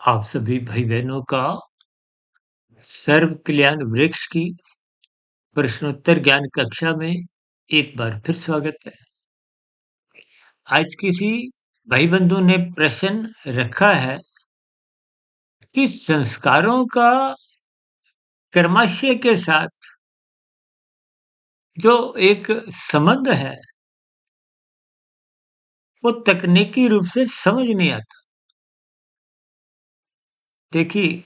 आप सभी भाई बहनों का सर्व कल्याण वृक्ष की प्रश्नोत्तर ज्ञान कक्षा में एक बार फिर स्वागत है। आज किसी भाई बंधु ने प्रश्न रखा है कि संस्कारों का कर्माशय के साथ जो एक संबंध है वो तकनीकी रूप से समझ नहीं आता। देखिए,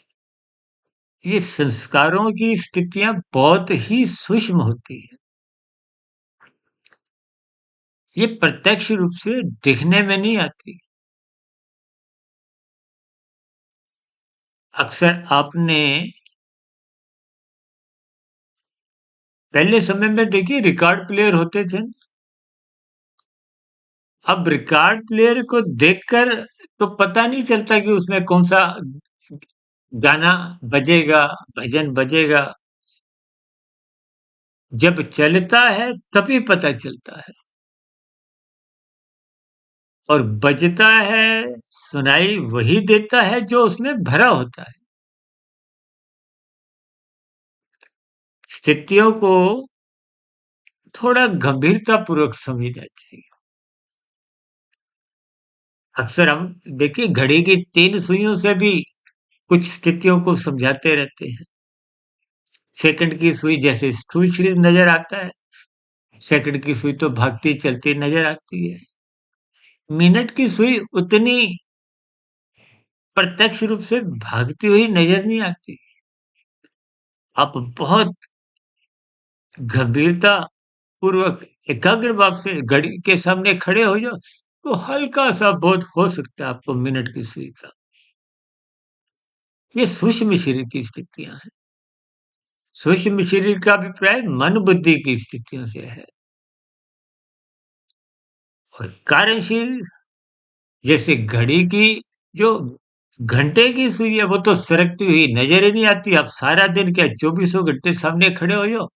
ये संस्कारों की स्थितियां बहुत ही सूक्ष्म होती है। ये प्रत्यक्ष रूप से दिखने में नहीं आती। अक्सर आपने पहले समय में देखिए रिकॉर्ड प्लेयर होते थे। अब रिकॉर्ड प्लेयर को देखकर तो पता नहीं चलता कि उसमें कौन सा गाना बजेगा, भजन बजेगा। जब चलता है तभी पता चलता है। और बजता है, सुनाई वही देता है जो उसमें भरा होता है। स्थितियों को थोड़ा गंभीरता पूर्वक समझना चाहिए। अक्सर हम देखिए घड़ी की 3 सुइयों से भी कुछ स्थितियों को समझाते रहते हैं। सेकंड की सुई जैसे स्थूल शरीर नजर आता है, सेकंड की सुई तो भागती चलती नजर आती है। मिनट की सुई उतनी प्रत्यक्ष रूप से भागती हुई नजर नहीं आती। आप बहुत गंभीरता पूर्वक एकाग्र भाव से घड़ी के सामने खड़े हो जाओ तो हल्का सा बोध हो सकता है आपको मिनट की सुई का। ये सूक्ष्म शरीर की स्थितियां हैं। सूक्ष्म शरीर का अभिप्राय मन बुद्धि की स्थितियों से है। और कार्यशील जैसे घड़ी की जो घंटे की सुई है वो तो सरकती हुई नजर ही नहीं आती। आप सारा दिन क्या चौबीसों घंटे सामने खड़े हो जाओ,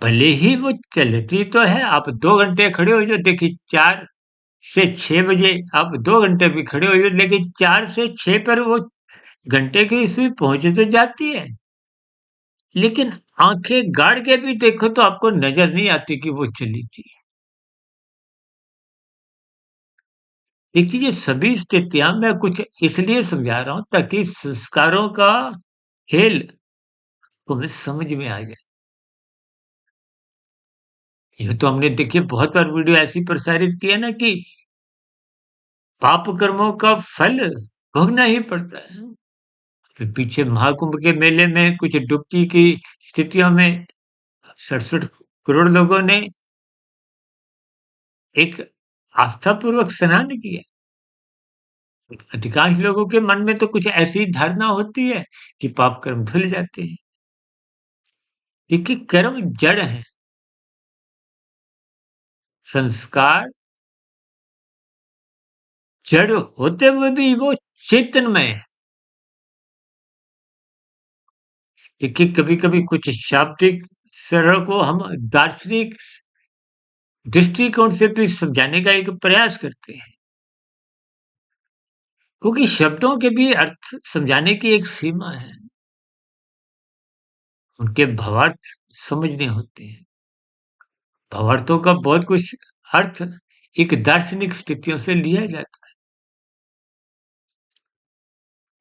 भले ही वो चलती तो है। आप 2 घंटे खड़े हो जाओ, देखिए 4 से 6 बजे आप 2 घंटे भी खड़े हो जाओ, लेकिन 4 से 6 पर वो घंटे की सुई पहुंच तो जाती है। लेकिन आंखें गाड़ के भी देखो तो आपको नजर नहीं आती कि वो चली थी। देखिए, ये सभी स्थितियां मैं कुछ इसलिए समझा रहा हूं ताकि संस्कारों का खेल तुम्हें समझ में आ जाए। ये तो हमने देखिए बहुत बार वीडियो ऐसी प्रसारित की है ना कि पाप कर्मों का फल भोगना ही पड़ता है। फिर पीछे महाकुंभ के मेले में कुछ डुबकी की स्थितियों में 67 करोड़ लोगों ने एक आस्थापूर्वक स्नान किया। अधिकांश लोगों के मन में तो कुछ ऐसी धारणा होती है कि पाप कर्म धुल जाते हैं। देखिए, कर्म जड़ है, संस्कार जड़ होते हुए भी वो चेतनमय है। देखिए, कभी-कभी कुछ शाब्दिक सरह को हम दार्शनिक दृष्टिकोण से भी समझाने का एक प्रयास करते हैं, क्योंकि शब्दों के भी अर्थ समझाने की एक सीमा है। उनके भावार्थ समझने होते हैं। भावार्थों का बहुत कुछ अर्थ एक दार्शनिक स्थितियों से लिया जाता है।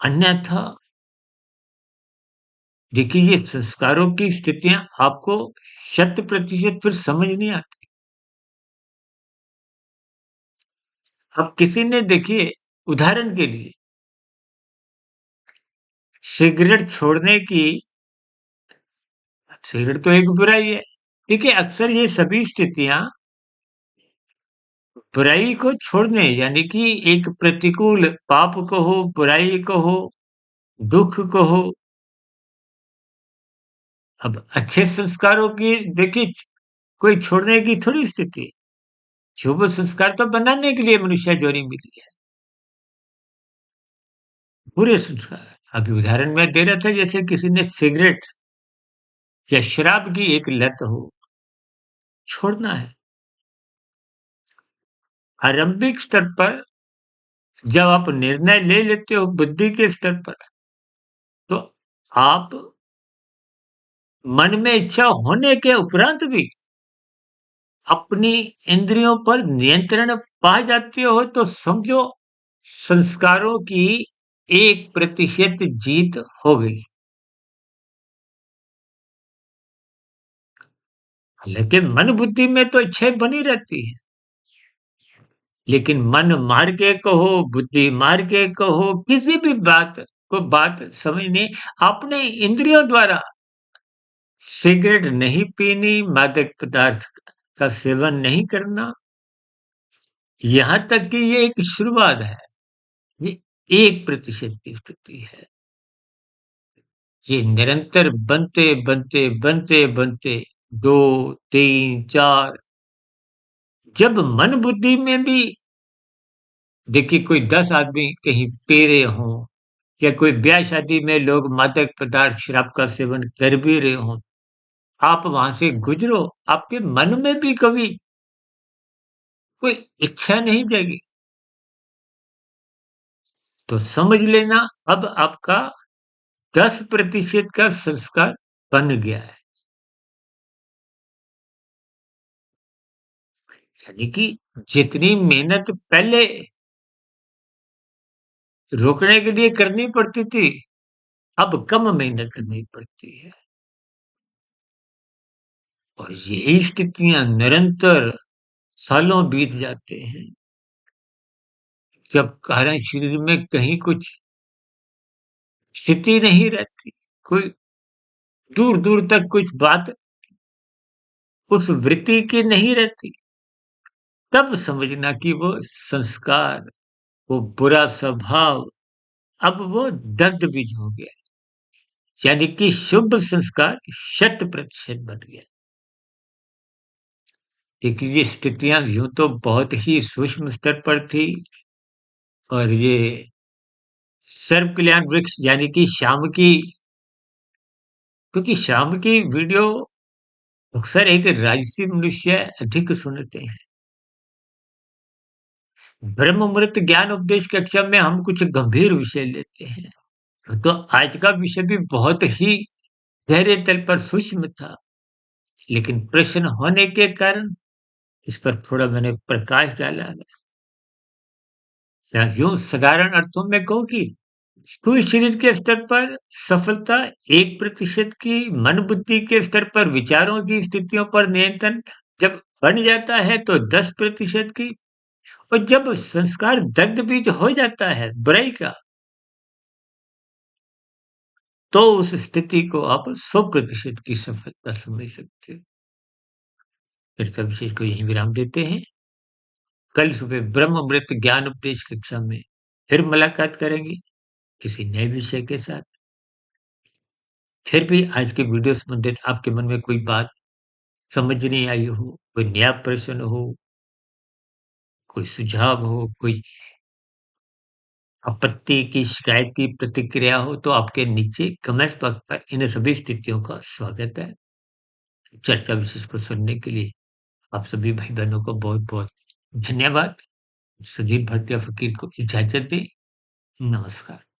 अन्यथा देखिए, ये संस्कारों की स्थितियां आपको 100% फिर समझ नहीं आती। अब किसी ने देखिए, उदाहरण के लिए सिगरेट छोड़ने की, सिगरेट तो एक बुराई है। देखिए, अक्सर ये सभी स्थितियां बुराई को छोड़ने यानी कि एक प्रतिकूल पाप कहो, बुराई कहो, दुख कहो। अब अच्छे संस्कारों की देखिए कोई छोड़ने की थोड़ी स्थिति है। शुभ संस्कार तो बनाने के लिए मनुष्य जोरी मिली है। बुरे संस्कार अभी उदाहरण मैं दे रहा था, जैसे किसी ने सिगरेट या शराब की एक लत हो, छोड़ना है। आरंभिक स्तर पर जब आप निर्णय ले लेते हो बुद्धि के स्तर पर, तो आप मन में इच्छा होने के उपरांत भी अपनी इंद्रियों पर नियंत्रण पा जाते हो, तो समझो संस्कारों की 1% जीत हो गई। लेकिन मन बुद्धि में तो इच्छाएं बनी रहती है, लेकिन मन मार के कहो, बुद्धि मार के कहो, किसी भी बात समझनी, अपने इंद्रियों द्वारा सिगरेट नहीं पीनी, मादक पदार्थ का सेवन नहीं करना, यहाँ तक कि ये एक शुरुआत है। ये 1% की स्थिति है। ये निरंतर बनते 2, 3, 4, जब मन बुद्धि में भी देखिए कोई 10 आदमी कहीं पी रहे हों, या कोई ब्याह शादी में लोग मादक पदार्थ शराब का सेवन कर भी रहे हों, आप वहां से गुजरो, आपके मन में भी कभी कोई इच्छा नहीं जागी, तो समझ लेना अब आपका 10% का संस्कार बन गया है। यानी कि जितनी मेहनत पहले रोकने के लिए करनी पड़ती थी, अब कम मेहनत करनी पड़ती है। और यही स्थितियां निरंतर सालों बीत जाते हैं, जब कारण शरीर में कहीं कुछ स्थिति नहीं रहती, कोई दूर दूर तक कुछ बात उस वृत्ति की नहीं रहती, तब समझना कि वो संस्कार, वो बुरा स्वभाव, अब वो दग्ध बीज हो गया, यानी कि शुभ संस्कार 100% बन गया। देखिए ये स्थितियां यूं तो बहुत ही सूक्ष्म स्तर पर थी, और ये सर्व कल्याण वृक्ष यानी कि शाम की, क्योंकि शाम की वीडियो अक्सर एक राजसी मनुष्य अधिक सुनते हैं। ब्रह्म मुहूर्त ज्ञान उपदेश कक्षा में हम कुछ गंभीर विषय लेते हैं, तो आज का विषय भी बहुत ही गहरे तल पर सूक्ष्म था, लेकिन प्रश्न होने के कारण इस पर थोड़ा मैंने प्रकाश डाला है। या यूं साधारण अर्थों में कहूं कि स्थूल शरीर के स्तर पर सफलता 1% की, मन बुद्धि के स्तर पर विचारों की स्थितियों पर नियंत्रण जब बन जाता है तो 10% की, और जब संस्कार दग्ध बीज हो जाता है बुराई का, तो उस स्थिति को आप 100% की सफलता समझ सकते हो। फिर तो विशेष को यहीं विराम देते हैं। कल सुबह ब्रह्म अमृत ज्ञान उपदेश कक्षा में फिर मुलाकात करेंगे किसी नए विषय के साथ। फिर भी आज के वीडियो संबंधित आपके मन में कोई बात समझ नहीं आई हो, कोई नया प्रश्न हो, कोई सुझाव हो, कोई आपत्ति की शिकायत की प्रतिक्रिया हो, तो आपके नीचे कमेंट बॉक्स पर इन सभी स्थितियों का स्वागत है। चर्चा विशेष को सुनने के लिए आप सभी भाई बहनों को बहुत बहुत धन्यवाद। सुधीर भाटिया फकीर को इजाजत दें। नमस्कार।